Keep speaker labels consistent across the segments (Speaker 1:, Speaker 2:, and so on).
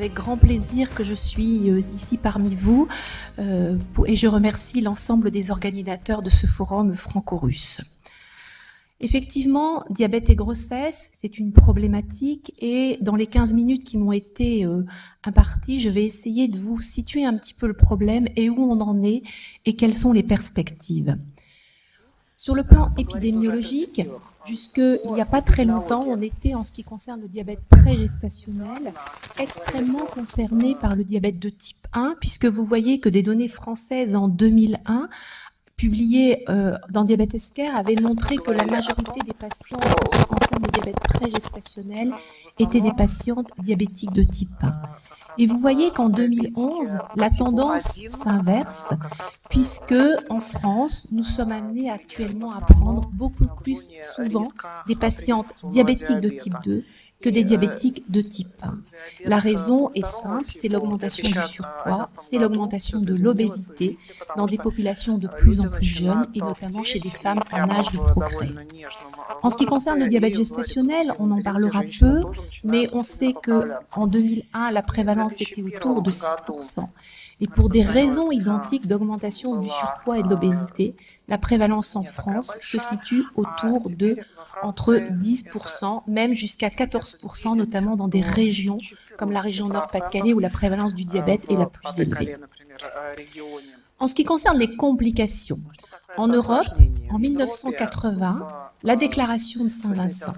Speaker 1: avec grand plaisir que je suis ici parmi vous et je remercie l'ensemble des organisateurs de ce forum franco-russe. Effectivement, diabète et grossesse, c'est une problématique et dans les 15 minutes qui m'ont été imparties, je vais essayer de vous situer un petit peu le problème et où on en est et quelles sont les perspectives. Sur le plan épidémiologique, jusqu'il n'y a pas très longtemps, on était, en ce qui concerne le diabète prégestationnel, extrêmement concerné par le diabète de type 1, puisque vous voyez que des données françaises en 2001, publiées dans Diabète Esquerre, avaient montré que la majorité des patients, en ce qui concerne le diabète prégestationnel, étaient des patientes diabétiques de type 1. Et vous voyez qu'en 2011, la tendance s'inverse, puisque en France, nous sommes amenés actuellement à prendre beaucoup plus souvent des patientes diabétiques de type 2 que des diabétiques de type 1. La raison est simple, c'est l'augmentation du surpoids, c'est l'augmentation de l'obésité dans des populations de plus en plus jeunes et notamment chez des femmes en âge de procréer. En ce qui concerne le diabète gestationnel, on en parlera peu, mais on sait qu'en 2001, la prévalence était autour de 6%. Et pour des raisons identiques d'augmentation du surpoids et de l'obésité, la prévalence en France se situe autour de entre 10%, même jusqu'à 14%, notamment dans des régions comme la région Nord-Pas-de-Calais où la prévalence du diabète est la plus élevée. En ce qui concerne les complications, en Europe, en 1980, la déclaration de Saint-Vincent.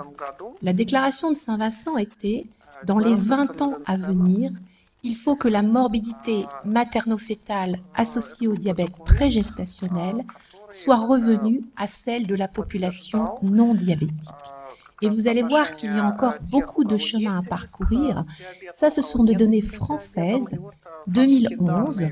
Speaker 1: La déclaration de Saint-Vincent était, dans les 20 ans à venir, il faut que la morbidité materno-fétale associée au diabète prégestationnel soit revenue à celle de la population non diabétique. Et vous allez voir qu'il y a encore beaucoup de chemin à parcourir. Ça, ce sont des données françaises, 2011,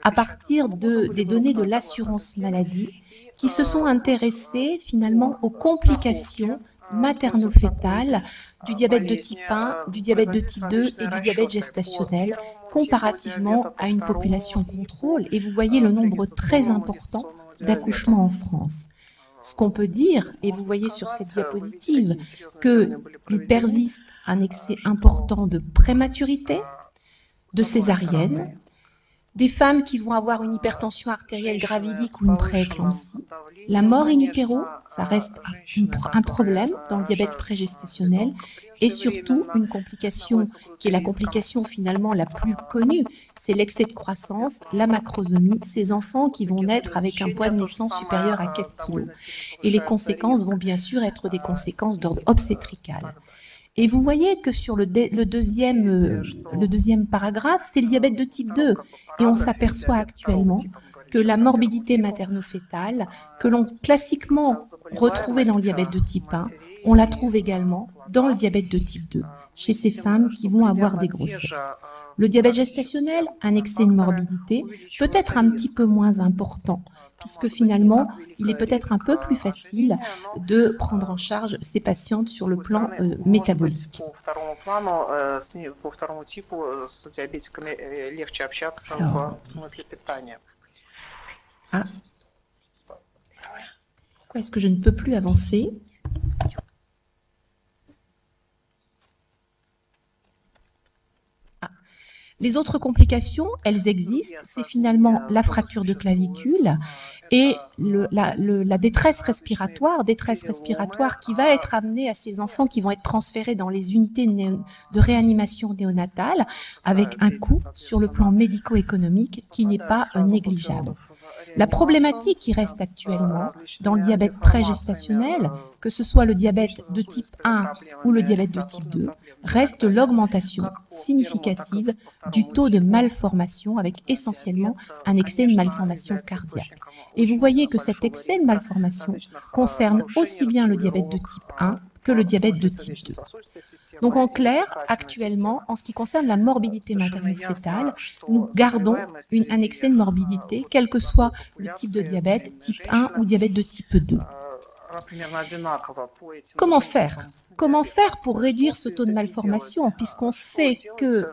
Speaker 1: à partir des données de l'assurance maladie, qui se sont intéressées finalement aux complications materno-fétales du diabète de type 1, du diabète de type 2 et du diabète gestationnel, comparativement à une population contrôle. Et vous voyez le nombre très important d'accouchements en France. Ce qu'on peut dire, et vous voyez sur cette diapositive, qu'il persiste un excès important de prématurité, de césarienne, des femmes qui vont avoir une hypertension artérielle gravidique ou une prééclampsie. La mort in utero, ça reste un problème dans le diabète prégestationnel et surtout une complication qui est la complication finalement la plus connue, c'est l'excès de croissance, la macrosomie, ces enfants qui vont naître avec un poids de naissance supérieur à 4 kg. Et les conséquences vont bien sûr être des conséquences d'ordre obstétrical. Et vous voyez que sur le deuxième paragraphe, c'est le diabète de type 2. Et on s'aperçoit actuellement que la morbidité materno-fétale, que l'on classiquement retrouvait dans le diabète de type 1, on la trouve également dans le diabète de type 2, chez ces femmes qui vont avoir des grossesses. Le diabète gestationnel, un excès de morbidité, peut être un petit peu moins important, puisque finalement, il est peut-être un peu plus facile de prendre en charge ces patientes sur le plan métabolique. Alors, pourquoi est-ce que je ne peux plus avancer ? Les autres complications, elles existent, c'est finalement la fracture de clavicule et la détresse respiratoire qui va être amenée à ces enfants qui vont être transférés dans les unités de réanimation néonatale avec un coût sur le plan médico-économique qui n'est pas négligeable. La problématique qui reste actuellement dans le diabète prégestationnel, que ce soit le diabète de type 1 ou le diabète de type 2, reste l'augmentation significative du taux de malformation avec essentiellement un excès de malformation cardiaque. Et vous voyez que cet excès de malformation concerne aussi bien le diabète de type 1 que le diabète de type 2. Donc en clair, actuellement, en ce qui concerne la morbidité materno-fétale, nous gardons un excès de morbidité, quel que soit le type de diabète, type 1 ou diabète de type 2. Comment faire ? Comment faire pour réduire ce taux de malformation, puisqu'on sait qu'il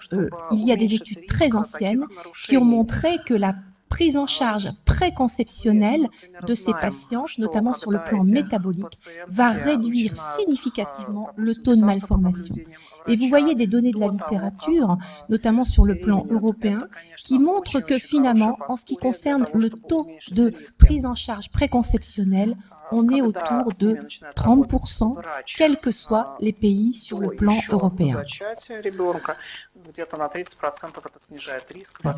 Speaker 1: y a des études très anciennes qui ont montré que la prise en charge préconceptionnelle de ces patientes, notamment sur le plan métabolique, va réduire significativement le taux de malformation. Et vous voyez des données de la littérature, notamment sur le plan européen, qui montrent que finalement, en ce qui concerne le taux de prise en charge préconceptionnelle, on est autour de 30%, quels que soient les pays sur le plan européen.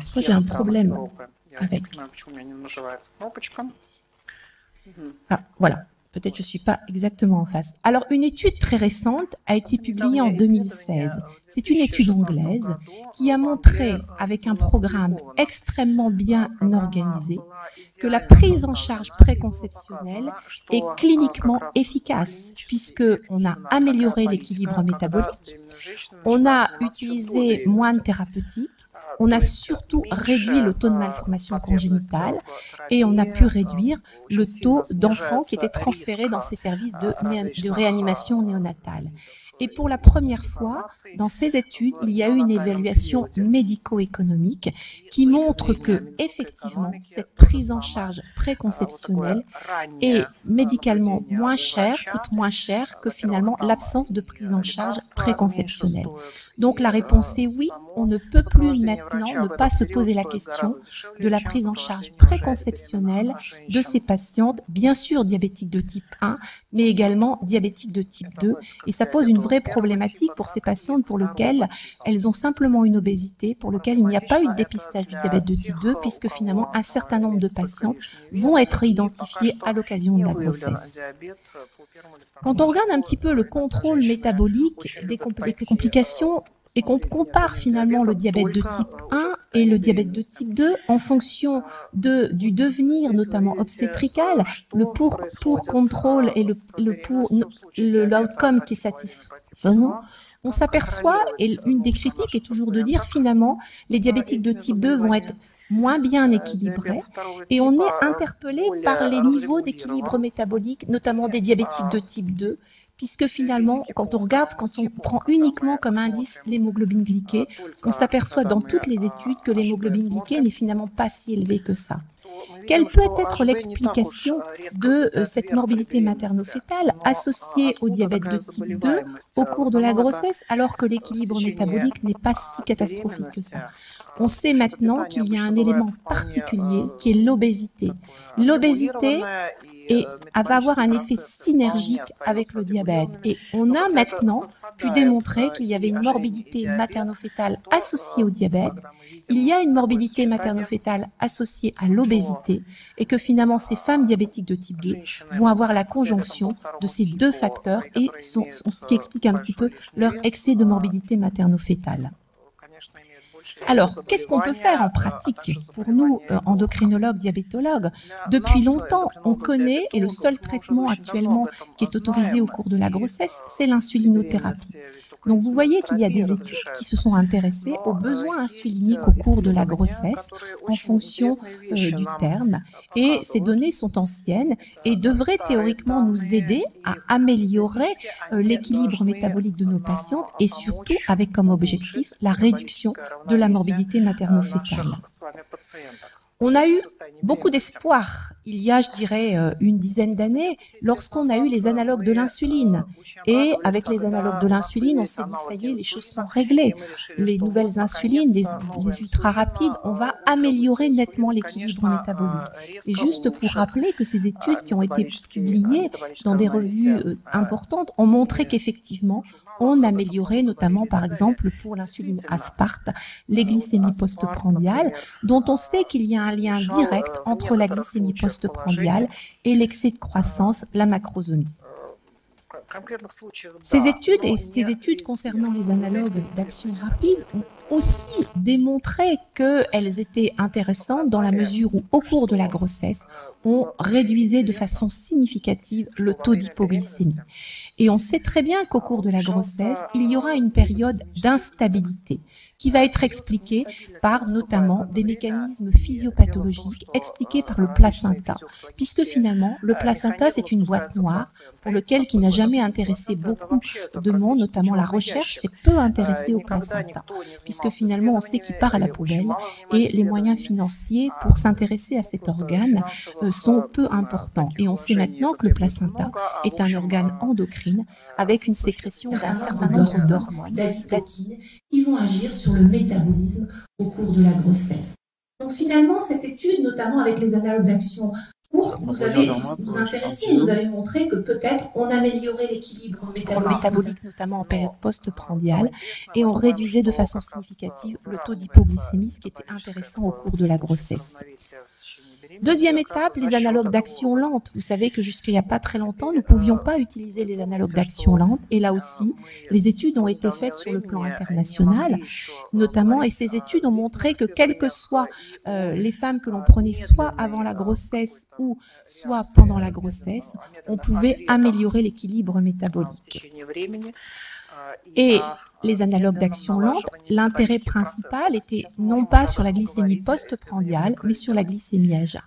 Speaker 1: Ça, j'ai un problème avec. Ah, voilà. Peut-être je ne suis pas exactement en face. Alors, une étude très récente a été publiée en 2016. C'est une étude anglaise qui a montré, avec un programme extrêmement bien organisé, que la prise en charge préconceptionnelle est cliniquement efficace, puisqu'on a amélioré l'équilibre métabolique, on a utilisé moins de thérapeutiques, on a surtout réduit le taux de malformation congénitale et on a pu réduire le taux d'enfants qui étaient transférés dans ces services de réanimation néonatale. Et pour la première fois, dans ces études, il y a eu une évaluation médico-économique qui montre que, effectivement, cette prise en charge préconceptionnelle est médicalement moins chère, coûte moins cher que finalement l'absence de prise en charge préconceptionnelle. Donc la réponse est oui, on ne peut plus maintenant ne pas se poser la question de la prise en charge préconceptionnelle de ces patientes, bien sûr diabétiques de type 1, mais également diabétiques de type 2. Et ça pose une vraie problématique pour ces patientes pour lesquelles elles ont simplement une obésité, pour lesquelles il n'y a pas eu de dépistage du diabète de type 2, puisque finalement un certain nombre de patientes vont être identifiées à l'occasion de la grossesse. Quand on regarde un petit peu le contrôle métabolique des complications et qu'on compare finalement le diabète de type 1 et le diabète de type 2 en fonction du devenir, notamment obstétrical, le pour contrôle et l'outcome qui est satisfaisant, on s'aperçoit, et une des critiques est toujours de dire finalement les diabétiques de type 2 vont être moins bien équilibrés, et on est interpellé par les niveaux d'équilibre métabolique, notamment des diabétiques de type 2, puisque finalement, quand on prend uniquement comme indice l'hémoglobine glyquée, on s'aperçoit dans toutes les études que l'hémoglobine glyquée n'est finalement pas si élevée que ça. Quelle peut être l'explication de cette morbidité materno-fétale associée au diabète de type 2 au cours de la grossesse, alors que l'équilibre métabolique n'est pas si catastrophique que ça? On sait maintenant qu'il y a un élément particulier qui est l'obésité. L'obésité va avoir un effet synergique avec le diabète. Et on a maintenant pu démontrer qu'il y avait une morbidité materno-fétale associée au diabète, il y a une morbidité materno-fétale associée à l'obésité, et que finalement ces femmes diabétiques de type 2 vont avoir la conjonction de ces deux facteurs, et ce qui explique un petit peu leur excès de morbidité materno-fétale. Alors, qu'est-ce qu'on peut faire en pratique pour nous, endocrinologues, diabétologues? Depuis longtemps, on connaît, et le seul traitement actuellement qui est autorisé au cours de la grossesse, c'est l'insulinothérapie. Donc, vous voyez qu'il y a des études qui se sont intéressées aux besoins insuliniques au cours de la grossesse en fonction du terme. Et ces données sont anciennes et devraient théoriquement nous aider à améliorer l'équilibre métabolique de nos patientes et surtout avec comme objectif la réduction de la morbidité materno-fétale. On a eu beaucoup d'espoir il y a, je dirais, une dizaine d'années, lorsqu'on a eu les analogues de l'insuline. Et avec les analogues de l'insuline, on s'est dit, ça y est, les choses sont réglées. Les nouvelles insulines, les ultra rapides, on va améliorer nettement l'équilibre métabolique. Et juste pour rappeler que ces études qui ont été publiées dans des revues importantes ont montré qu'effectivement, on améliorait notamment, par exemple, pour l'insuline asparte, les glycémies postprandiales, dont on sait qu'il y a un lien direct entre la glycémie postprandiale et l'excès de croissance, la macrosomie. Ces études concernant les analogues d'action rapide ont aussi démontré qu'elles étaient intéressantes dans la mesure où, au cours de la grossesse, on réduisait de façon significative le taux d'hypoglycémie. Et on sait très bien qu'au cours de la grossesse, il y aura une période d'instabilité qui va être expliquée par notamment des mécanismes physiopathologiques expliqués par le placenta, puisque finalement, le placenta, c'est une boîte noire pour laquelle qui n'a jamais intéressé beaucoup de monde, notamment la recherche s'est peu intéressée au placenta, puisque finalement on sait qu'il part à la poubelle et les moyens financiers pour s'intéresser à cet organe sont peu importants. Et on sait maintenant que le placenta est un organe endocrine avec une sécrétion d'un certain nombre d'hormones, d'adipokines, qui vont agir sur le métabolisme au cours de la grossesse. Donc finalement, cette étude, notamment avec les analogues d'action courte, vous vous intéressez et vous avez montré que peut-être on améliorait l'équilibre métabolique, notamment en période post-prandiale, et on réduisait de façon significative le taux d'hypoglycémie, ce qui était intéressant au cours de la grossesse. Deuxième étape, les analogues d'action lente. Vous savez que jusqu'il n'y a pas très longtemps, nous ne pouvions pas utiliser les analogues d'action lente. Et là aussi, les études ont été faites sur le plan international, notamment, et ces études ont montré que quelles que soient les femmes que l'on prenait soit avant la grossesse ou soit pendant la grossesse, on pouvait améliorer l'équilibre métabolique. Et les analogues d'action lente, l'intérêt principal était non pas sur la glycémie post-prandiale, mais sur la glycémie à jeun.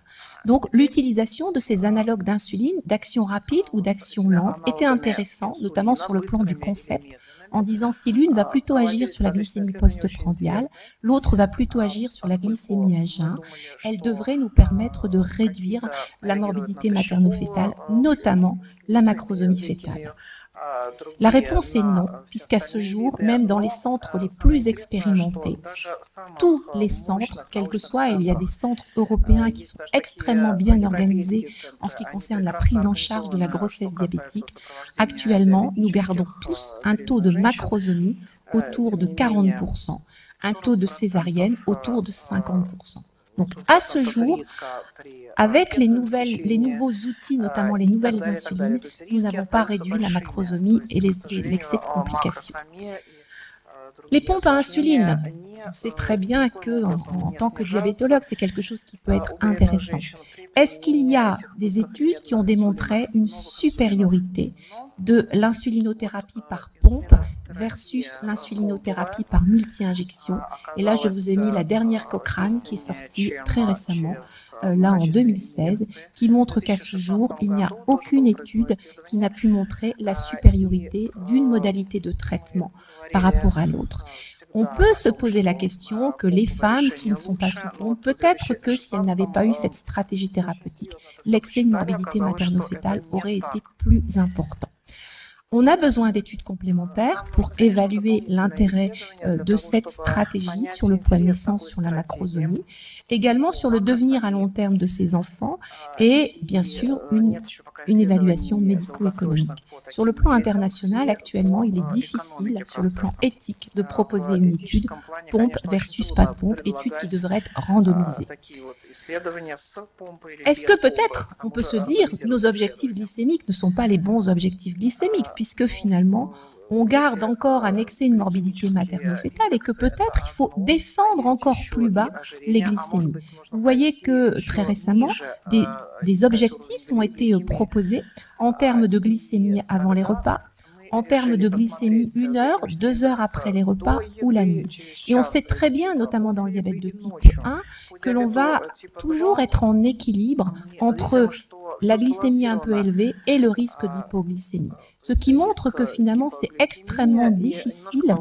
Speaker 1: Donc, l'utilisation de ces analogues d'insuline, d'action rapide ou d'action lente, était intéressante, notamment sur le plan du concept, en disant si l'une va plutôt agir sur la glycémie post-prandiale, l'autre va plutôt agir sur la glycémie à jeun, elle devrait nous permettre de réduire la morbidité materno-fétale, notamment la macrosomie fétale. La réponse est non, puisqu'à ce jour, même dans les centres les plus expérimentés, tous les centres, quels que soient, il y a des centres européens qui sont extrêmement bien organisés en ce qui concerne la prise en charge de la grossesse diabétique. Actuellement, nous gardons tous un taux de macrosomie autour de 40%, un taux de césarienne autour de 50%. Donc, à ce jour, avec les nouveaux outils, notamment les nouvelles insulines, nous n'avons pas réduit la macrosomie et l'excès de complications. Les pompes à insuline, on sait très bien que, en tant que diabétologue, c'est quelque chose qui peut être intéressant. Est-ce qu'il y a des études qui ont démontré une supériorité de l'insulinothérapie par pompe versus l'insulinothérapie par multi-injection? Et là, je vous ai mis la dernière Cochrane qui est sortie très récemment, là en 2016, qui montre qu'à ce jour, il n'y a aucune étude qui n'a pu montrer la supériorité d'une modalité de traitement par rapport à l'autre. On peut se poser la question que les femmes qui ne sont pas sous pompe, peut-être que si elles n'avaient pas eu cette stratégie thérapeutique, l'excès de morbidité materno-fétale aurait été plus important. On a besoin d'études complémentaires pour évaluer l'intérêt de cette stratégie sur le poids de naissance, sur la macrosomie, également sur le devenir à long terme de ces enfants et bien sûr une évaluation médico-économique. Sur le plan international, actuellement, il est difficile, sur le plan éthique, de proposer une étude pompe versus pas de pompe, étude qui devrait être randomisée. Est-ce que peut-être, on peut se dire, nos objectifs glycémiques ne sont pas les bons objectifs glycémiques, puisque finalement, on garde encore un excès de morbidité materno-fétale et que peut-être il faut descendre encore plus bas les glycémies. Vous voyez que très récemment, des objectifs ont été proposés en termes de glycémie avant les repas, en termes de glycémie 1 heure, 2 heures après les repas ou la nuit. Et on sait très bien, notamment dans le diabète de type 1, que l'on va toujours être en équilibre entre la glycémie un peu élevée et le risque d'hypoglycémie. Ce qui montre que finalement, c'est extrêmement difficile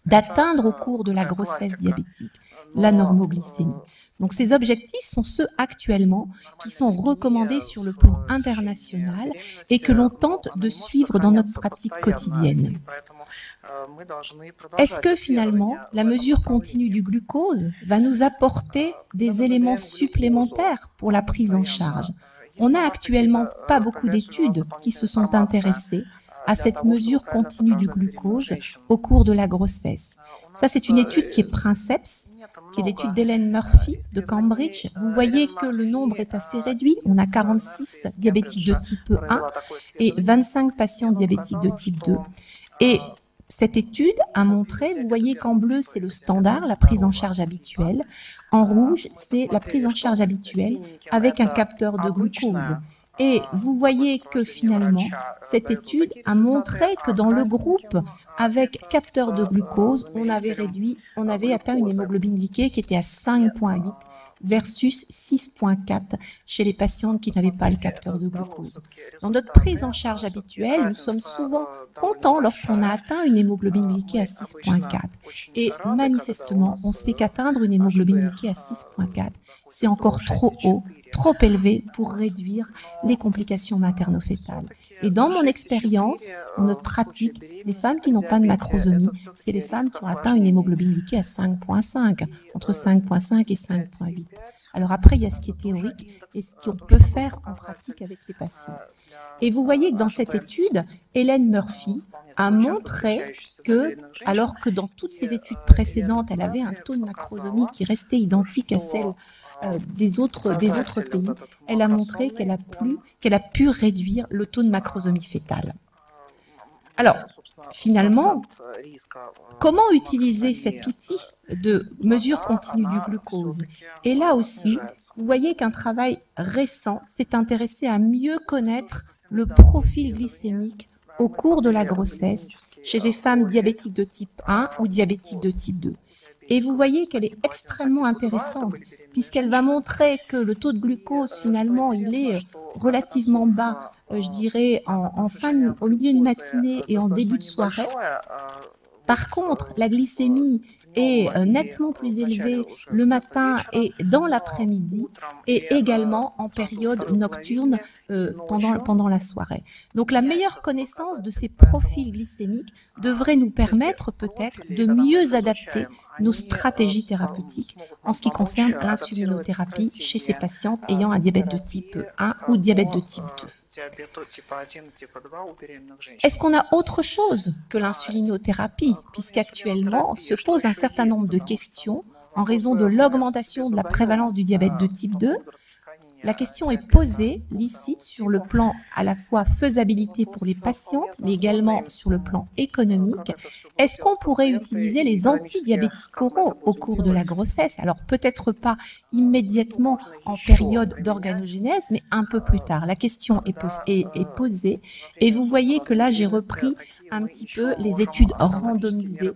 Speaker 1: d'atteindre au cours de la grossesse diabétique la normoglycémie. Donc ces objectifs sont ceux actuellement qui sont recommandés sur le plan international et que l'on tente de suivre dans notre pratique quotidienne. Est-ce que finalement, la mesure continue du glucose va nous apporter des éléments supplémentaires pour la prise en charge? On n'a actuellement pas beaucoup d'études qui se sont intéressées à cette mesure continue du glucose au cours de la grossesse. Ça, c'est une étude qui est Princeps, qui est l'étude d'Helen Murphy de Cambridge. Vous voyez que le nombre est assez réduit. On a 46 diabétiques de type 1 et 25 patients diabétiques de type 2. Et cette étude a montré, vous voyez qu'en bleu, c'est le standard, la prise en charge habituelle. En rouge, c'est la prise en charge habituelle avec un capteur de glucose. Et vous voyez que finalement, cette étude a montré que dans le groupe avec capteur de glucose, on avait atteint une hémoglobine glyquée qui était à 5,8 versus 6,4 chez les patientes qui n'avaient pas le capteur de glucose. Dans notre prise en charge habituelle, nous sommes souvent contents lorsqu'on a atteint une hémoglobine glyquée à 6,4. Et manifestement, on sait qu'atteindre une hémoglobine glyquée à 6,4, c'est encore trop haut, trop élevé pour réduire les complications materno-fétales. Et dans mon expérience, dans notre pratique, les femmes qui n'ont pas de macrosomie, c'est les femmes qui ont atteint une hémoglobine glyquée à 5,5, entre 5,5 et 5,8. Alors après, il y a ce qui est théorique et ce qu'on peut faire en pratique avec les patients. Et vous voyez que dans cette étude, Hélène Murphy a montré que, alors que dans toutes ses études précédentes, elle avait un taux de macrosomie qui restait identique à celle des autres pays, elle a montré qu'elle a pu réduire le taux de macrosomie fétale. Alors, finalement, comment utiliser cet outil de mesure continue du glucose? Et là aussi, vous voyez qu'un travail récent s'est intéressé à mieux connaître le profil glycémique au cours de la grossesse chez des femmes diabétiques de type 1 ou diabétiques de type 2. Et vous voyez qu'elle est extrêmement intéressante, puisqu'elle va montrer que le taux de glucose, finalement, il est relativement bas, je dirais, au milieu de matinée et en début de soirée. Par contre, la glycémie est nettement plus élevée le matin et dans l'après-midi, et également en période nocturne pendant la soirée. Donc la meilleure connaissance de ces profils glycémiques devrait nous permettre peut-être de mieux adapter nos stratégies thérapeutiques en ce qui concerne l'insulinothérapie chez ces patientes ayant un diabète de type 1 ou diabète de type 2. Est-ce qu'on a autre chose que l'insulinothérapie, puisqu'actuellement se pose un certain nombre de questions en raison de l'augmentation de la prévalence du diabète de type 2? La question est posée, licite, sur le plan à la fois faisabilité pour les patientes, mais également sur le plan économique. Est-ce qu'on pourrait utiliser les antidiabétiques oraux au cours de la grossesse? Alors peut-être pas immédiatement en période d'organogénèse, mais un peu plus tard. La question est posée et vous voyez que là j'ai repris un petit peu les études randomisées,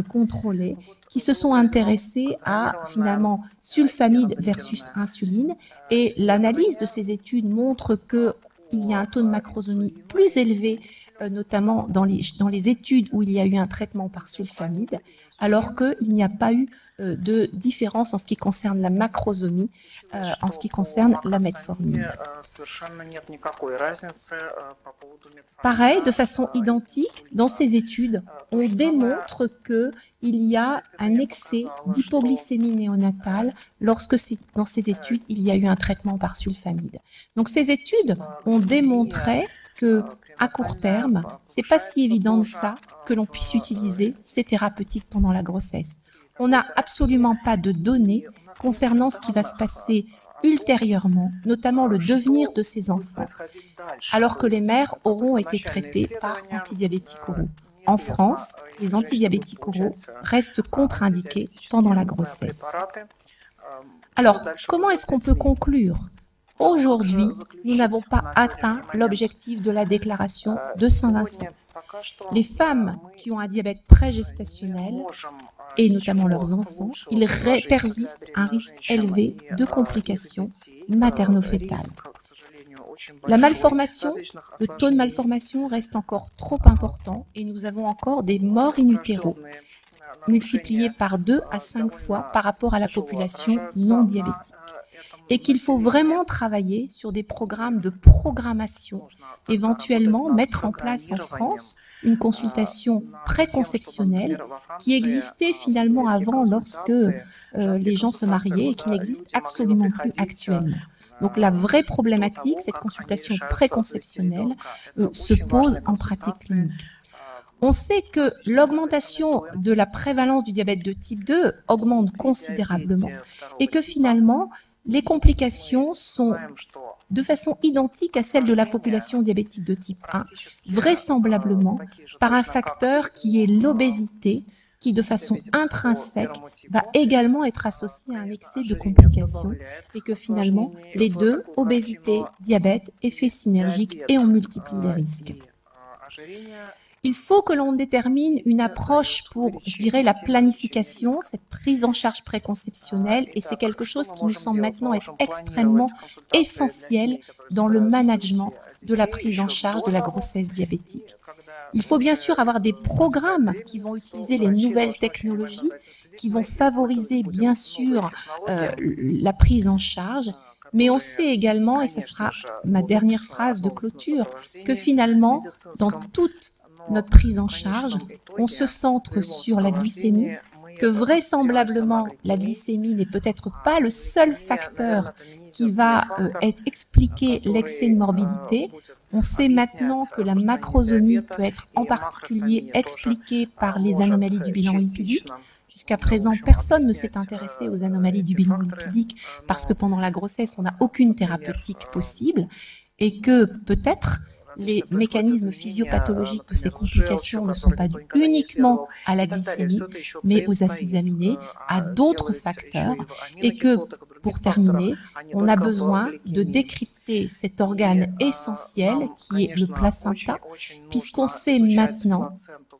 Speaker 1: contrôlées, qui se sont intéressés à, finalement, sulfamide versus insuline. Et l'analyse de ces études montre qu'il y a un taux de macrosomie plus élevé, notamment dans les études où il y a eu un traitement par sulfamide, alors qu'il n'y a pas eu de différence en ce qui concerne la macrosomie, en ce qui concerne la metformine. Pareil, de façon identique, dans ces études, on démontre qu'il y a un excès d'hypoglycémie néonatale lorsque dans ces études, il y a eu un traitement par sulfamide. Donc ces études ont démontré que à court terme, c'est pas si évident de ça que l'on puisse utiliser ces thérapeutiques pendant la grossesse. On n'a absolument pas de données concernant ce qui va se passer ultérieurement, notamment le devenir de ces enfants, alors que les mères auront été traitées par antidiabétiques oraux. En France, les antidiabétiques oraux restent contre-indiqués pendant la grossesse. Alors, comment est-ce qu'on peut conclure? Aujourd'hui, nous n'avons pas atteint l'objectif de la déclaration de Saint-Vincent. Les femmes qui ont un diabète prégestationnel, et notamment leurs enfants, il persiste un risque élevé de complications materno-fétales. La malformation, le taux de malformation reste encore trop important et nous avons encore des morts in utero multipliés par 2 à 5 fois par rapport à la population non diabétique. Et qu'il faut vraiment travailler sur des programmes de programmation, éventuellement mettre en place en France une consultation préconceptionnelle qui existait finalement avant lorsque les gens se mariaient et qui n'existe absolument plus actuellement. Donc la vraie problématique, cette consultation préconceptionnelle, se pose en pratique clinique. On sait que l'augmentation de la prévalence du diabète de type 2 augmente considérablement et que finalement, les complications sont de façon identique à celle de la population diabétique de type 1, vraisemblablement par un facteur qui est l'obésité, qui de façon intrinsèque va également être associé à un excès de complications et que finalement, les deux, obésité, diabète, effet synergique et on multiplie les risques. Il faut que l'on détermine une approche pour, je dirais, la planification, cette prise en charge préconceptionnelle, et c'est quelque chose qui nous semble maintenant être extrêmement essentiel dans le management de la prise en charge de la grossesse diabétique. Il faut bien sûr avoir des programmes qui vont utiliser les nouvelles technologies, qui vont favoriser bien sûr la prise en charge, mais on sait également, et ce sera ma dernière phrase de clôture, que finalement, dans toute notre prise en charge, on se centre sur la glycémie, que vraisemblablement la glycémie n'est peut-être pas le seul facteur qui va expliquer l'excès de morbidité. On sait maintenant que la macrosomie peut être en particulier expliquée par les anomalies du bilan lipidique. Jusqu'à présent, personne ne s'est intéressé aux anomalies du bilan lipidique parce que pendant la grossesse, on n'a aucune thérapeutique possible et que peut-être les mécanismes physiopathologiques de ces complications ne sont pas dus uniquement à la glycémie, mais aux acides aminés, à d'autres facteurs, et que, pour terminer, on a besoin de décrypter cet organe essentiel qui est le placenta, puisqu'on sait maintenant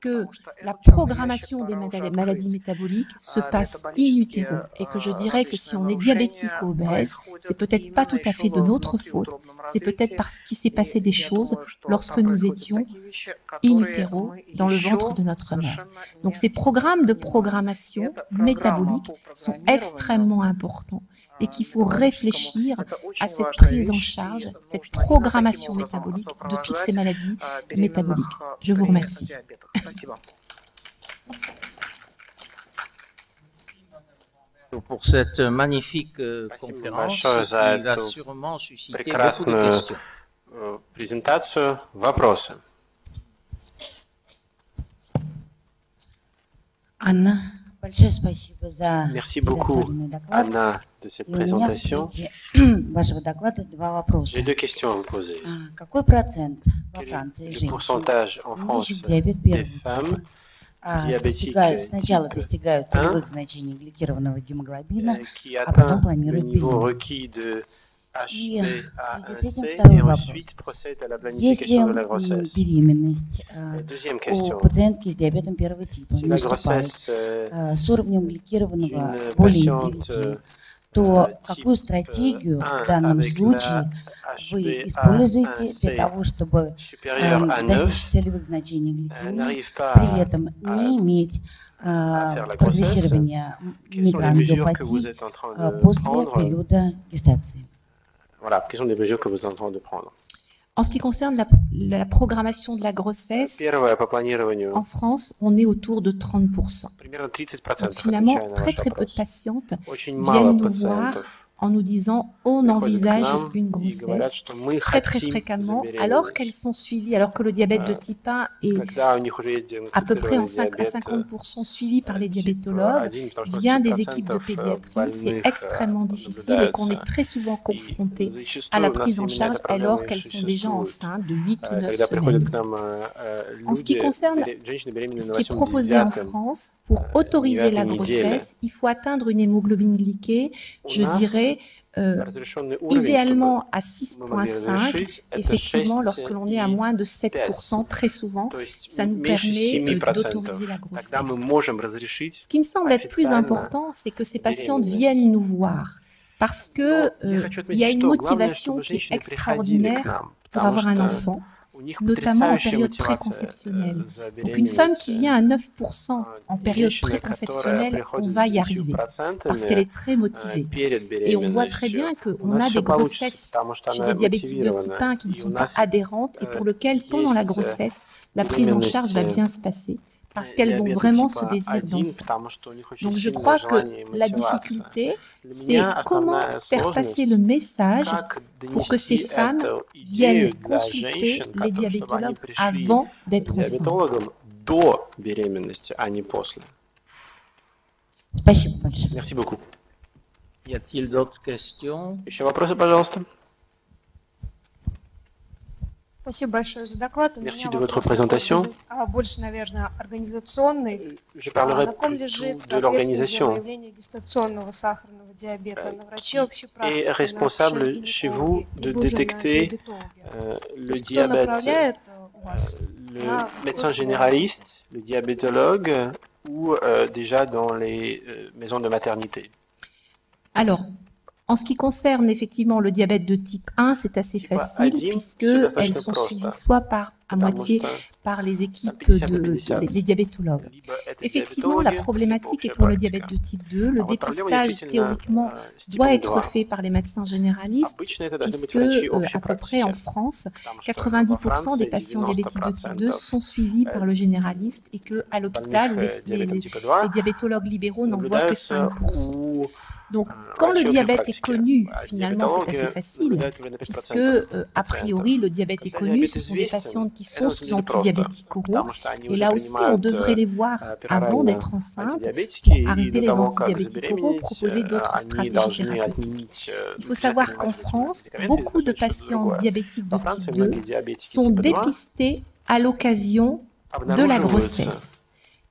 Speaker 1: que la programmation des maladies métaboliques se passe in utero, et que je dirais que si on est diabétique ou obèse, c'est peut-être pas tout à fait de notre faute, c'est peut-être parce qu'il s'est passé des choses lorsque nous étions in utero, dans le ventre de notre mère. Donc ces programmes de programmation métabolique sont extrêmement importants et qu'il faut réfléchir à cette prise en charge, cette programmation métabolique de toutes ces maladies métaboliques. Je vous remercie.
Speaker 2: Pour cette magnifique conférence qui a sûrement suscité beaucoup de questions.
Speaker 3: Презентацию, вопросы.
Speaker 4: Анна, большое спасибо за
Speaker 3: Merci beaucoup, Anna, de cette présentation.
Speaker 4: Вашего доклада два вопроса.
Speaker 3: J'ai deux questions à vous poser.
Speaker 4: Какой процент во
Speaker 3: Quel
Speaker 4: Франции
Speaker 3: est le
Speaker 4: женщин,
Speaker 3: pourcentage en France
Speaker 4: имеющих диабет
Speaker 3: des
Speaker 4: первого
Speaker 3: femmes
Speaker 4: типа, сначала
Speaker 3: type
Speaker 4: достигают
Speaker 3: 1,
Speaker 4: целевых значений гликированного гемоглобина,
Speaker 3: qui
Speaker 4: а потом
Speaker 3: atteint le
Speaker 4: планируют
Speaker 3: niveau
Speaker 4: беременность?
Speaker 3: requis de
Speaker 4: И в связи с этим
Speaker 3: HbA1c
Speaker 4: второй
Speaker 3: et
Speaker 4: вопрос.
Speaker 3: ensuite procède à la
Speaker 4: Если
Speaker 3: planification de la grossesse.
Speaker 4: беременность
Speaker 3: Deuxième
Speaker 4: у
Speaker 3: question.
Speaker 4: пациентки с диабетом первого типа
Speaker 3: Si la
Speaker 4: наступает
Speaker 3: grossesse
Speaker 4: с уровнем гликированного
Speaker 3: d'une
Speaker 4: более
Speaker 3: patiente
Speaker 4: 9, то какую
Speaker 3: type
Speaker 4: стратегию
Speaker 3: 1
Speaker 4: в данном
Speaker 3: avec
Speaker 4: случае
Speaker 3: la
Speaker 4: вы используете для
Speaker 3: HbA1c
Speaker 4: того, чтобы
Speaker 3: supérieure à 9
Speaker 4: достичь целевых значений гликемии,
Speaker 3: n'arrive pas
Speaker 4: при этом
Speaker 3: à
Speaker 4: не иметь
Speaker 3: faire la grossesse?
Speaker 4: прогрессирования
Speaker 3: Quelles sont les mesures que vous
Speaker 4: микроангиопатии
Speaker 3: êtes en train de
Speaker 4: после
Speaker 3: prendre?
Speaker 4: периода гестации?
Speaker 3: Voilà, quelles sont les mesures que vous êtes en train de prendre?
Speaker 1: En ce qui concerne la programmation de la grossesse,
Speaker 3: Первое, по планированию,
Speaker 1: en France, on est autour de 30%.
Speaker 3: примерно 30%,
Speaker 1: Donc finalement,
Speaker 3: отвечая на
Speaker 1: très
Speaker 3: ваш
Speaker 1: très peu de
Speaker 3: вопрос.
Speaker 1: patientes
Speaker 3: Очень мало
Speaker 1: viennent nous voir
Speaker 3: пациентов
Speaker 1: en nous disant on
Speaker 3: приходят к
Speaker 1: envisage
Speaker 3: нам
Speaker 1: une
Speaker 3: и говорят,
Speaker 1: grossesse
Speaker 3: что мы
Speaker 1: très très
Speaker 3: хотим
Speaker 1: fréquemment, alors qu'elles
Speaker 3: забеременеть.
Speaker 1: sont suivies, alors que le diabète de type 1 est
Speaker 3: Когда у них уже есть
Speaker 1: à peu près en
Speaker 3: диагностицированный
Speaker 1: 5 à
Speaker 3: диабет
Speaker 1: 50% suivi par les
Speaker 3: type
Speaker 1: diabétologues,
Speaker 3: 1, потому что
Speaker 1: vient des
Speaker 3: 50%
Speaker 1: équipes de pédiatrie, c'est
Speaker 3: больных
Speaker 1: extrêmement difficile et qu'on est très souvent
Speaker 3: и
Speaker 1: confronté
Speaker 3: зачастую
Speaker 1: à la
Speaker 3: у нас
Speaker 1: prise en
Speaker 3: именно
Speaker 1: charge
Speaker 3: эта проблема
Speaker 1: alors
Speaker 3: и
Speaker 1: qu'elles sont déjà
Speaker 3: существует.
Speaker 1: enceintes de 8 ou 9
Speaker 3: Когда приходят к
Speaker 1: semaines.
Speaker 3: нам
Speaker 1: En ce qui
Speaker 3: люди,
Speaker 1: concerne
Speaker 3: женщины беременные
Speaker 1: Ce
Speaker 3: на
Speaker 1: qui est proposé en
Speaker 3: 8-9
Speaker 1: France, pour autoriser la
Speaker 3: неделе.
Speaker 1: grossesse, il faut atteindre une hémoglobine glyquée,
Speaker 3: У
Speaker 1: je
Speaker 3: нас
Speaker 1: dirais,
Speaker 3: разрешенный уровень,
Speaker 1: idéalement à
Speaker 3: чтобы мы могли
Speaker 1: 6,5.
Speaker 3: разрешить, это
Speaker 1: Effectivement, lorsque l'on est à
Speaker 3: 6,5.
Speaker 1: moins de 7%, très souvent,
Speaker 3: То есть
Speaker 1: ça nous
Speaker 3: меньше
Speaker 1: permet
Speaker 3: 7%.
Speaker 1: d'autoriser la
Speaker 3: Тогда мы
Speaker 1: grossesse.
Speaker 3: можем разрешить.
Speaker 1: Ce qui me semble être plus
Speaker 3: Официально
Speaker 1: important, c'est que ces patientes
Speaker 3: беременность.
Speaker 1: viennent nous voir parce que
Speaker 3: Но я хочу
Speaker 1: il y a
Speaker 3: отметить,
Speaker 1: une
Speaker 3: что главное,
Speaker 1: motivation
Speaker 3: чтобы
Speaker 1: qui est
Speaker 3: женщины приходили к
Speaker 1: extraordinaire
Speaker 3: нам,
Speaker 1: pour
Speaker 3: потому
Speaker 1: avoir un
Speaker 3: что
Speaker 1: enfant,
Speaker 3: у них
Speaker 1: notamment en
Speaker 3: потрясающая
Speaker 1: période
Speaker 3: мотивация
Speaker 1: préconceptionnelle.
Speaker 3: за
Speaker 1: Donc une femme qui
Speaker 3: беременность.
Speaker 1: vient à 9% en période
Speaker 3: Женщина, которая
Speaker 1: préconceptionnelle, on
Speaker 3: приходит
Speaker 1: va
Speaker 3: с
Speaker 1: y arriver parce qu'elle
Speaker 3: 9%
Speaker 1: est très motivée.
Speaker 3: перед
Speaker 1: Et on voit très
Speaker 3: беременностью,
Speaker 1: bien
Speaker 3: у
Speaker 1: qu'on
Speaker 3: нас
Speaker 1: a
Speaker 3: все
Speaker 1: des
Speaker 3: получится,
Speaker 1: grossesses
Speaker 3: потому что
Speaker 1: chez
Speaker 3: она
Speaker 1: les diabétiques de type
Speaker 3: мотивирована.
Speaker 1: 1 qui ne
Speaker 3: И у
Speaker 1: sont pas
Speaker 3: нас
Speaker 1: adhérentes et pour lesquelles, pendant la grossesse, la prise en charge va bien se passer parce qu'elles ont
Speaker 3: диабета
Speaker 1: vraiment ce
Speaker 3: типа
Speaker 1: désir
Speaker 3: 1,
Speaker 1: d'enfant.
Speaker 3: потому что у них очень
Speaker 1: Donc je
Speaker 3: сильное
Speaker 1: crois que
Speaker 3: желание и
Speaker 1: la
Speaker 3: мотивация.
Speaker 1: difficulté,
Speaker 3: Для
Speaker 1: c'est
Speaker 3: меня
Speaker 1: comment
Speaker 3: основная
Speaker 1: faire passer le
Speaker 3: сложность,
Speaker 1: message
Speaker 3: как
Speaker 1: pour que ces
Speaker 3: донести
Speaker 1: femmes
Speaker 3: эту идею
Speaker 1: viennent
Speaker 3: для
Speaker 1: consulter
Speaker 3: женщин,
Speaker 1: les
Speaker 3: чтобы они
Speaker 1: diabétologues
Speaker 3: пришли
Speaker 1: avant
Speaker 3: к
Speaker 1: d'être enceintes.
Speaker 3: диабетологам до беременности, а не после.
Speaker 4: Спасибо большое.
Speaker 3: Merci beaucoup.
Speaker 2: Y a-t-il d'autres questions?
Speaker 3: Еще вопросы, пожалуйста?
Speaker 5: Спасибо большое за доклад. У
Speaker 3: Merci
Speaker 5: меня
Speaker 3: de votre
Speaker 5: вопрос
Speaker 3: présentation.
Speaker 5: такой, больше, наверное, организационный.
Speaker 3: Je parlerai
Speaker 5: На ком
Speaker 3: plutôt
Speaker 5: лежит
Speaker 3: de
Speaker 5: ответственность за
Speaker 3: l'organisation.
Speaker 5: выявление гестационного сахарного диабета? На враче общей
Speaker 3: Et
Speaker 5: практики, на
Speaker 3: responsable chez vous
Speaker 5: акушере-гинекологе,
Speaker 3: de
Speaker 5: либо же на
Speaker 3: détecter
Speaker 5: диабетологе?
Speaker 3: le
Speaker 5: Кто
Speaker 3: diabète
Speaker 5: направляет у вас
Speaker 3: le médecin généraliste, le diabétologue ou déjà dans les maisons de maternité?
Speaker 1: Alors, en ce qui concerne effectivement le diabète de type 1, c'est assez facile puisqu'elles sont suivies soit à moitié par les équipes des diabétologues. Effectivement, la problématique est pour le diabète de type 2. Le dépistage, théoriquement, doit être fait par les médecins généralistes puisque, à peu près en France, 90% des patients diabétiques de type 2 sont suivis par le généraliste et qu'à l'hôpital, les diabétologues libéraux n'en voient que 5%. Donc, quand le diabète est connu, finalement, c'est assez facile, puisque, a priori, le diabète est connu, ce sont des patientes qui sont sous antidiabétiques oraux, et là aussi, on devrait les voir avant d'être enceinte pour arrêter les antidiabétiques oraux, proposer d'autres stratégies thérapeutiques. Il faut savoir qu'en France, beaucoup de patients diabétiques de type 2 sont dépistés à l'occasion de la grossesse,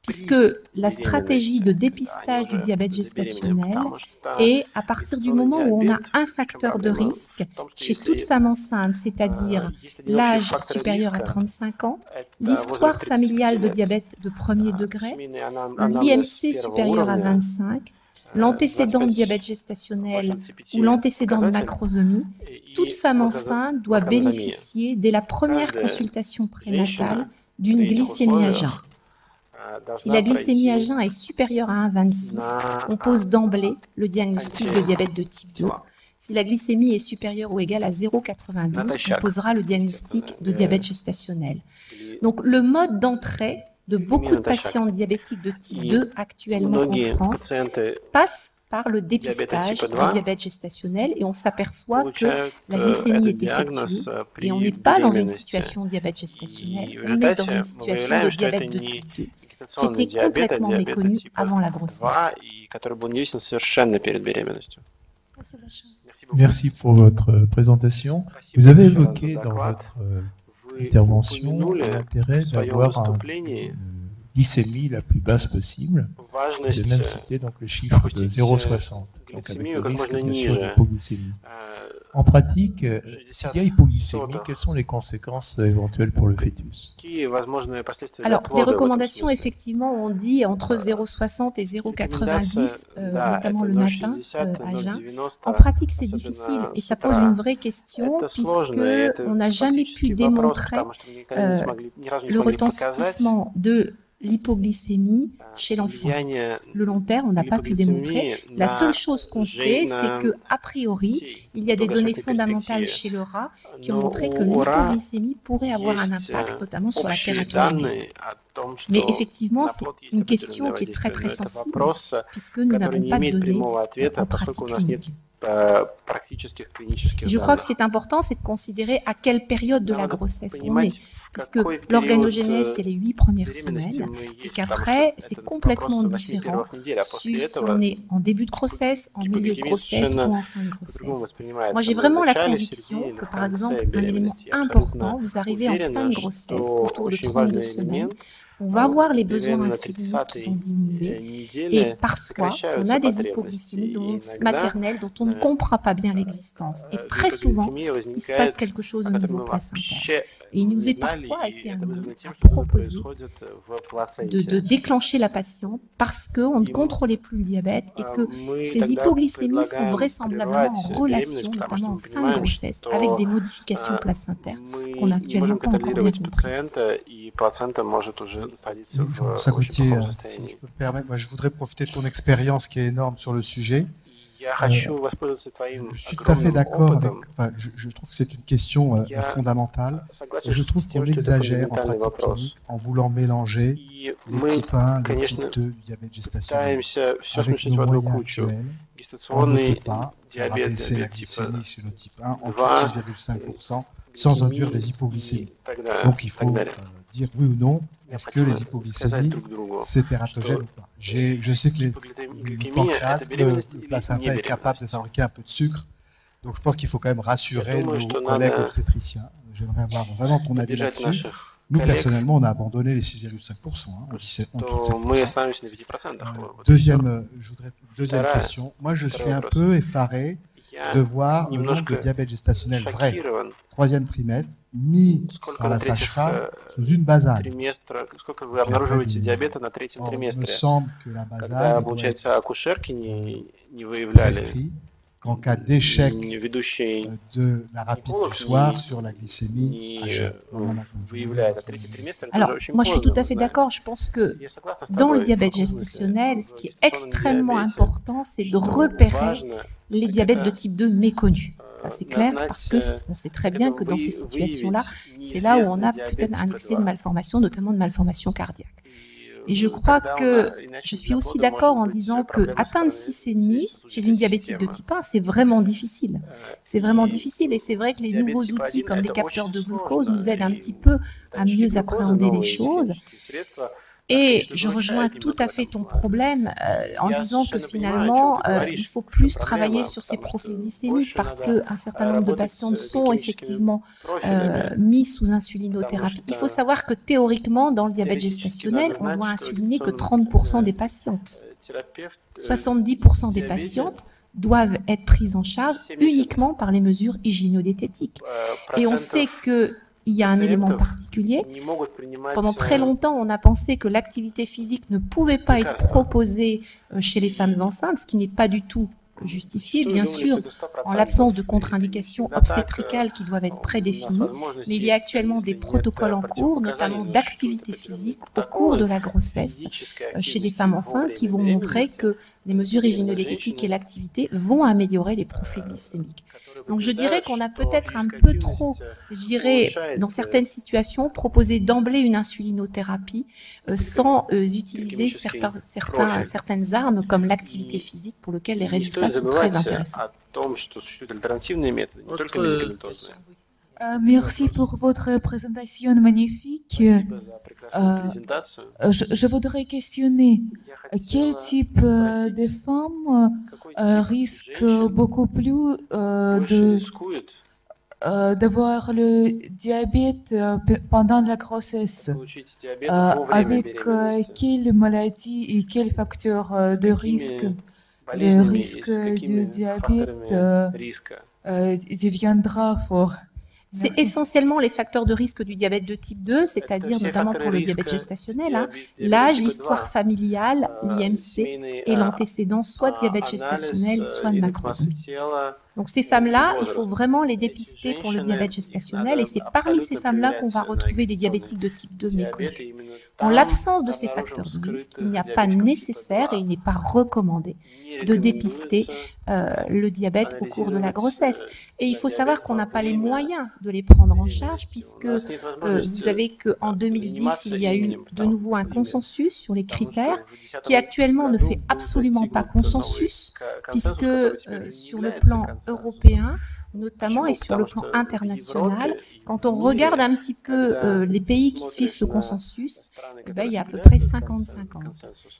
Speaker 1: puisque la stratégie de dépistage du diabète gestationnel est à partir du moment où on a un facteur de risque chez toute femme enceinte, c'est-à-dire l'âge supérieur à 35 ans, l'histoire familiale de diabète de premier degré, l'IMC supérieur à 25, l'antécédent de diabète gestationnel ou l'antécédent de macrosomie, toute femme enceinte doit bénéficier dès la première consultation prénatale d'une glycémie à jeun. Si la glycémie à jeun est supérieure à 1,26, on pose d'emblée le diagnostic de diabète de type 2. Si la glycémie est supérieure ou égale à 0,92, on posera le diagnostic de diabète gestationnel. Donc le mode d'entrée de beaucoup de patients diabétiques de type 2 actuellement en France passe par le dépistage du diabète gestationnel et on s'aperçoit que la glycémie est effectuée et on n'est pas dans une situation de diabète gestationnel, on est dans une situation de diabète de type 2 qui était complètement méconnue avant la grossesse.
Speaker 6: Merci pour votre présentation. Vous avez évoqué dans votre intervention l'intérêt d'avoir une glycémie la plus basse possible. Vous avez même cité donc le chiffre de 0,60, donc avec le risque bien sûr d'hypoglycémie. En pratique, s'il y a hypoglycémie, quelles sont les conséquences éventuelles pour le fœtus?
Speaker 1: Alors, les recommandations, effectivement, on dit entre 0,60 et 0,90, notamment le matin, à jeun. En pratique, c'est difficile et ça pose une vraie question puisqu'on n'a jamais pu démontrer le retentissement de l'hypoglycémie chez l'enfant. Le long terme, on n'a pas pu démontrer. La seule chose qu'on sait, c'est que a priori, il y a des données fondamentales chez le rat qui ont montré que l'hypoglycémie pourrait avoir un impact, notamment sur la kératogénèse. Mais effectivement, c'est une question qui est très très sensible, puisque nous n'avons pas de données en pratique clinique. Je crois que ce qui est important, c'est de considérer à quelle période de la grossesse on est. Puisque l'organogénèse, c'est les 8 premières semaines, et qu'après, c'est complètement différent si on est en début de grossesse, en milieu de grossesse ou en fin de grossesse. Moi, j'ai vraiment la conviction que, par exemple, un élément important, vous arrivez en fin de grossesse, autour de 32 semaines, on va voir les besoins insuliniques qui vont diminuer et parfois on a des hypoglycémies maternelles dont on ne comprend pas bien l'existence. Et très souvent, il se passe quelque chose au niveau placentaire. Et il nous est parfois été amené à proposer de déclencher la patiente parce qu'on ne contrôlait plus le diabète et que ces hypoglycémies sont vraisemblablement en relation, notamment en fin de grossesse, avec des modifications placentaires qu'on n'a actuellement pas encore bien compris.
Speaker 7: Sagoutier, si je peux me permettre, moi, je voudrais profiter de ton expérience qui est énorme sur le sujet. Je suis tout à fait d'accord avec. Enfin, je trouve que c'est une question fondamentale. Et je trouve qu'on exagère en pratique clinique en voulant mélanger les types 1, les types 2 du diabète gestationnel. Avec nos moyens actuels, on ne peut pas rabaisser la glycémie chez le type 1 en dessous de 6,5% sans induire des hypoglycémies. Donc il faut dire oui ou non. Est-ce que les hypoglycémies, c'est tératogène ou pas? Je sais que le pancréas, le placenta est capable de fabriquer un peu de sucre. Donc je pense qu'il faut quand même rassurer nos collègues obstétriciens. J'aimerais avoir vraiment ton avis là-dessus. Nous, personnellement, on a abandonné les 6,5%. On dit en dessous de 7%. Deuxième question. Moi, je suis un peu effaré de voir le nombre de diabète gestationnel vrai, troisième trimestre, mis par la sage-femme sous une basale. Il me semble que la basale doit être prescrite qu'en cas d'échec de la rapide du soir sur la glycémie à jeun.
Speaker 1: Alors, moi je suis tout à fait d'accord. Je pense que dans le diabète gestationnel, ce qui est extrêmement important, c'est de repérer les diabètes de type 2 méconnus. Ça c'est clair, parce qu'on sait très bien que dans ces situations-là, c'est là où on a peut-être un excès de malformation, notamment de malformation cardiaque. Et je crois que je suis aussi d'accord en disant que atteindre 6,5 chez une diabétique de type 1, c'est vraiment difficile. C'est vraiment difficile et c'est vrai que les nouveaux outils comme les capteurs de glucose nous aident un petit peu à mieux appréhender les choses. Et je rejoins tout à fait ton problème en disant que finalement, il faut plus travailler sur ces profils glycémiques parce qu'un certain nombre de patientes sont effectivement mis sous insulinothérapie. Il faut savoir que théoriquement, dans le diabète gestationnel, on doit insuliner que 30% des patientes. 70% des patientes doivent être prises en charge uniquement par les mesures hygiéno-diététiques. Et on sait que il y a un élément particulier. Pendant très longtemps, on a pensé que l'activité physique ne pouvait pas être proposée chez les femmes enceintes, ce qui n'est pas du tout justifié, bien sûr, en l'absence de contre-indications obstétricales qui doivent être prédéfinies. Mais il y a actuellement des protocoles en cours, notamment d'activité physique au cours de la grossesse chez des femmes enceintes qui vont montrer que les mesures hygiéno-diététiques et l'activité vont améliorer les profils glycémiques. Donc je dirais qu'on a peut-être un peu trop, je dirais, dans certaines situations, proposé d'emblée une insulinothérapie sans utiliser certaines armes comme l'activité physique pour lesquelles les résultats sont très intéressants.
Speaker 8: Merci pour votre présentation magnifique. Je voudrais questionner quel type de femmes risque beaucoup plus d'avoir le diabète pendant la grossesse, avec quelles maladies et quels facteurs de risque le risque du diabète deviendra fort.
Speaker 1: C'est essentiellement les facteurs de risque du diabète de type 2, c'est-à-dire notamment pour le diabète gestationnel, l'âge, l'histoire familiale, l'IMC et l'antécédent soit de diabète gestationnel, soit de macrosomie. Donc ces femmes-là, il faut vraiment les dépister pour le diabète gestationnel et c'est parmi ces femmes-là qu'on va retrouver des diabétiques de type 2 méconnus. En l'absence de ces facteurs de risque, il n'y a pas nécessaire et il n'est pas recommandé de dépister le diabète au cours de la grossesse. Et il faut savoir qu'on n'a pas les moyens de les prendre en charge puisque vous savez qu'en 2010, il y a eu de nouveau un consensus sur les critères qui actuellement ne fait absolument pas consensus puisque sur le plan européen, notamment, et sur le plan international, quand on regarde un petit peu les pays qui suivent ce consensus, eh bien, il y a à peu près 50-50.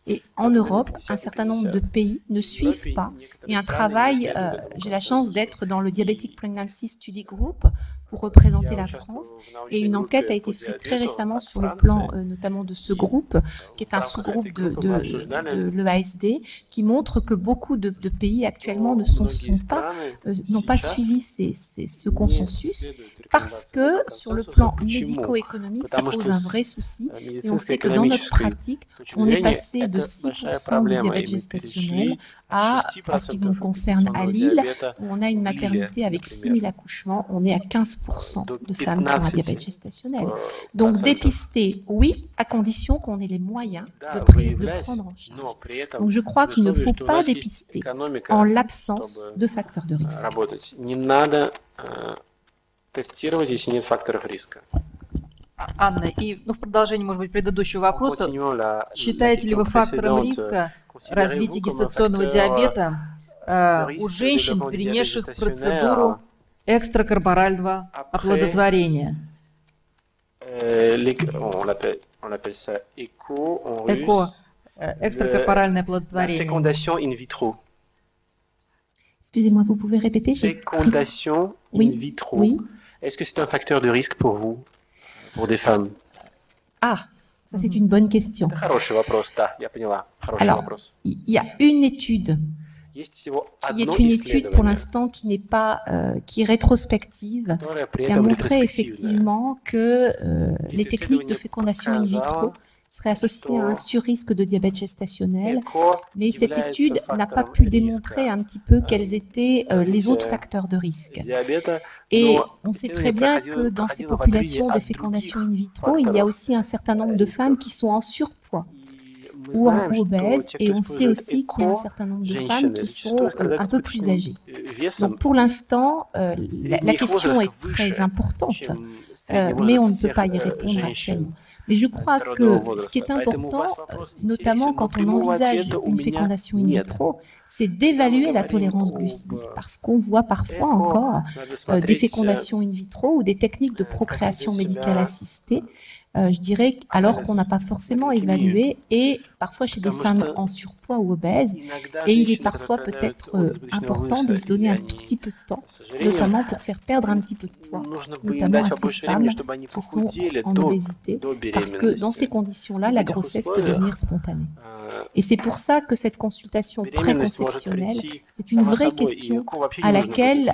Speaker 1: Et en Europe, un certain nombre de pays ne suivent pas. Et un travail, j'ai la chance d'être dans le Diabetic Pregnancy Study Group pour représenter la France. Et une enquête a été faite très récemment sur le plan notamment de ce groupe, qui est un sous-groupe de l'EASD, qui montre que beaucoup de pays actuellement n'ont pas suivi ce consensus, parce que sur le plan médico-économique, ça pose un vrai souci. Et on sait que dans notre pratique, on est passé de 6% de diabète gestationnel à, en ce qui nous concerne à Lille, où on a une maternité avec 6000 accouchements, on est à 15% de femmes qui ont un diabète gestationnel. Donc dépister, oui, à condition qu'on ait les moyens de prendre en charge. Donc je crois qu'il ne faut pas dépister en l'absence de facteurs de risque.
Speaker 9: Анна, и в продолжение, может быть, предыдущего вопроса, считаете ли вы фактором риска развития гестационного диабета у женщин, перенесших процедуру экстракорпорального оплодотворения?
Speaker 3: On appelle ça ECO en russe.
Speaker 9: Экстракорпоральное оплодотворение.
Speaker 3: Fécondation in vitro.
Speaker 1: Excusez-moi, vous pouvez répéter?
Speaker 3: Fécondation in vitro.
Speaker 1: Oui.
Speaker 3: Est-ce que c'est un facteur de risque pour vous, pour des femmes?
Speaker 1: Ah, ça c'est une bonne question. Alors, il y a une étude qui est une étude pour l'instant qui n'est pas, qui est rétrospective, qui a montré effectivement que les techniques de fécondation in vitro seraient associées à un surrisque de diabète gestationnel, mais cette étude n'a pas pu démontrer un petit peu quels étaient les autres facteurs de risque. Et on sait très bien que dans ces populations de fécondation in vitro, il y a aussi un certain nombre de femmes qui sont en surpoids ou obèses, et on sait aussi qu'il y a un certain nombre de femmes qui sont un peu plus âgées. Donc pour l'instant, la question est très importante, mais on ne peut pas y répondre actuellement. Mais je crois que ce qui est important, notamment quand on envisage une fécondation in vitro, c'est d'évaluer la tolérance glucidique, parce qu'on voit parfois encore des fécondations in vitro ou des techniques de procréation médicale assistée, je dirais, alors qu'on n'a pas forcément évalué, et parfois chez des femmes en surpoids ou obèses, et il est parfois peut-être important de se donner un tout petit peu de temps, notamment pour faire perdre un petit peu de poids, notamment à ces femmes qui sont en obésité, parce que dans ces conditions-là, la grossesse peut devenir spontanée. Et c'est pour ça que cette consultation préconceptionnelle, c'est une vraie question à laquelle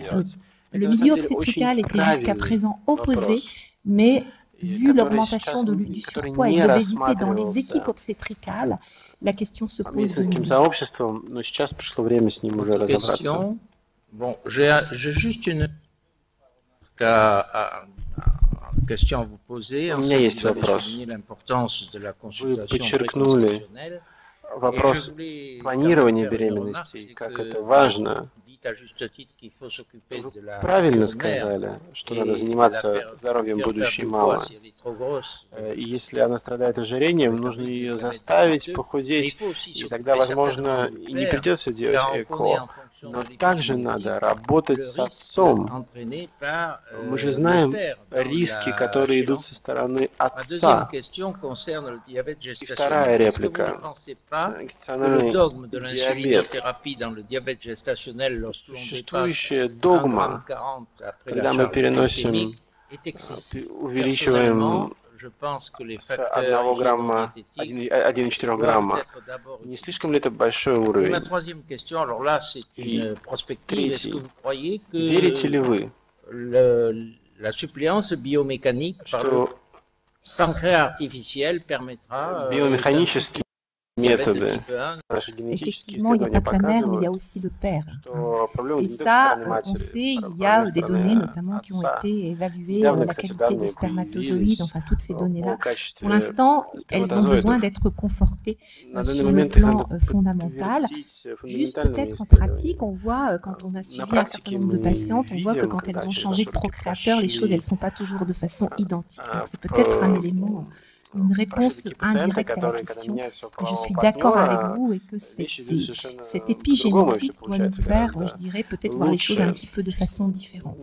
Speaker 1: le milieu obstétrical était jusqu'à présent opposé, mais vu l'augmentation du surpoids et de l'obésité dans les équipes obstétricales, la question se pose de nouveau.
Speaker 2: Bon, j'ai juste une question à vous poser. Vous avez souligné l'importance de la consultation préconceptionnelle.
Speaker 3: Вопрос планирования беременности, как это важно. Вы правильно сказали, что надо заниматься здоровьем будущей мамы. И если она страдает ожирением, нужно ее заставить похудеть, и тогда, возможно, и не придется делать ЭКО. Но также надо работать с отцом. Мы же знаем риски, которые идут со стороны отца. И вторая реплика. Гестациональный диабет. Существующая догма, когда мы переносим, увеличиваем с 1 грамма, 1,4 грамма. Не слишком ли это большой уровень? И третий. Верите ли вы, что биомеханические méthodes.
Speaker 1: Effectivement, il n'y a pas que la mère, mais il y a aussi le père. Et ça, on sait, il y a des données notamment qui ont été évaluées, la qualité des spermatozoïdes, enfin toutes ces données-là. Pour l'instant, elles ont besoin d'être confortées sur le plan fondamental. Juste peut-être en pratique, on voit, quand on a suivi un certain nombre de patientes, on voit que quand elles ont changé de procréateur, les choses, elles ne sont pas toujours de façon identique. Donc c'est peut-être un élément, une réponse indirecte à la question. Je suis d'accord avec vous et que cette épigénétique doit nous faire, je dirais, peut-être voir les choses un petit peu de façon différente.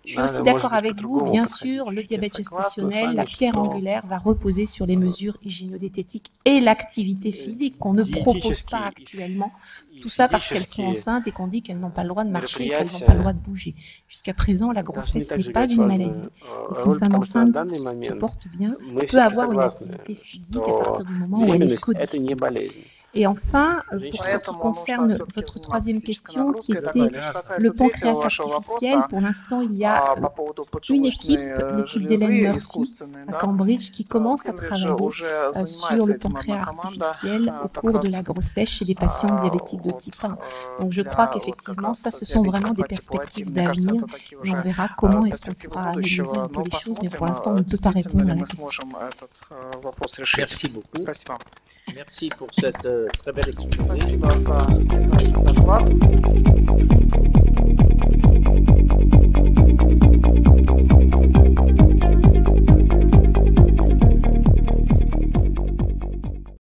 Speaker 1: Je suis aussi d'accord avec vous, bien sûr, le diabète gestationnel, la pierre angulaire va reposer sur les mesures hygiéno-diététiques et l'activité physique qu'on ne propose pas actuellement. Tout ça parce qu'elles sont enceintes et qu'on dit qu'elles n'ont pas le droit de marcher, qu'elles n'ont pas le droit de bouger. Jusqu'à présent, la grossesse n'est pas une maladie. Et qu'une femme enceinte qui porte bien peut avoir une activité physique à partir du moment où elle est codifiée. Et enfin, pour ce qui concerne votre troisième question, qui était le pancréas artificiel, pour l'instant, il y a une équipe, l'équipe d'Hélène Murphy à Cambridge, qui commence à travailler sur le pancréas artificiel au cours de la grossesse chez des patients diabétiques de type 1. Donc je crois qu'effectivement, ça, ce sont vraiment des perspectives d'avenir. Et on verra comment est-ce qu'on pourra améliorer un peu les choses, mais pour l'instant, on ne peut pas répondre à la question.
Speaker 2: Merci beaucoup. Merci pour cette très belle explication.